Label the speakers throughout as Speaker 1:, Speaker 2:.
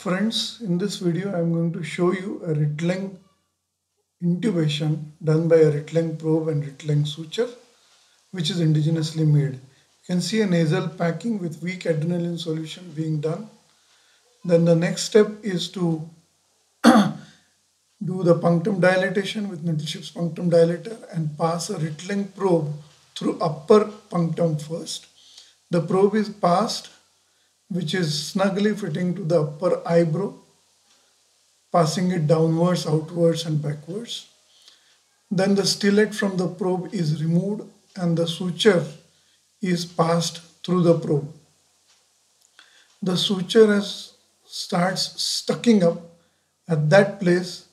Speaker 1: Friends, in this video I am going to show you a Ritling intubation done by a Ritling probe and Ritling suture which is indigenously made. You can see a nasal packing with weak adrenaline solution being done. Then the next step is to do the punctum dilatation with Nettleship's punctum dilator and pass a Ritling probe through upper punctum first. The probe is passed, which is snugly fitting to the upper eyebrow, passing it downwards, outwards and backwards. Then the stellate from the probe is removed and the suture is passed through the probe. The suture starts stucking up. At that place,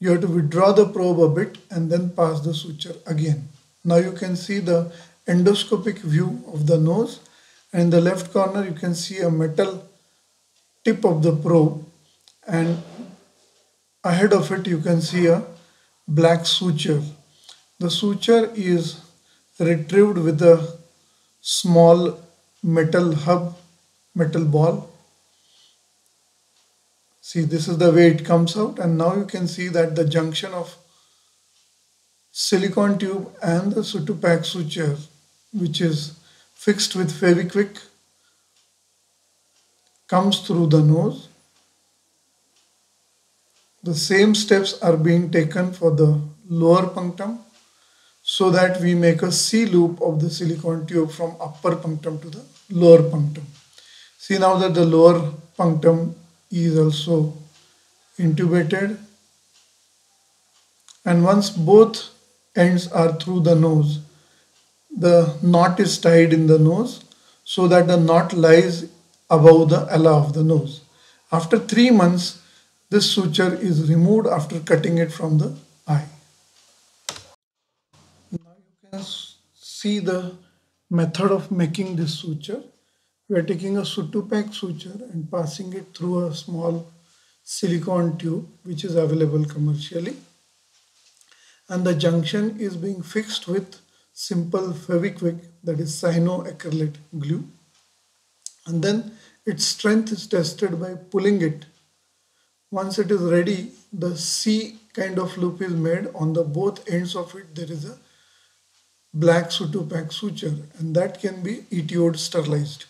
Speaker 1: you have to withdraw the probe a bit and then pass the suture again. Now you can see the endoscopic view of the nose, and in the left corner you can see a metal tip of the probe, and ahead of it you can see a black suture. The suture is retrieved with a small metal hub, metal ball. See, this is the way it comes out, and now you can see that the junction of silicone tube and the Sutupac suture, which is fixed with Fevikwik, comes through the nose. The same steps are being taken for the lower punctum so that we make a C loop of the silicone tube from upper punctum to the lower punctum. See now that the lower punctum is also intubated, and once both ends are through the nose, the knot is tied in the nose so that the knot lies above the ala of the nose. After 3 months, this suture is removed after cutting it from the eye. Now you can see the method of making this suture. We are taking a Sutupac suture and passing it through a small silicone tube which is available commercially, and the junction is being fixed with simple Fevikwik, that is cyanoacrylate glue, and then its strength is tested by pulling it. Once it is ready, the C kind of loop is made. On the both ends of it there is a black Sutupac suture, and that can be ETO'd sterilized.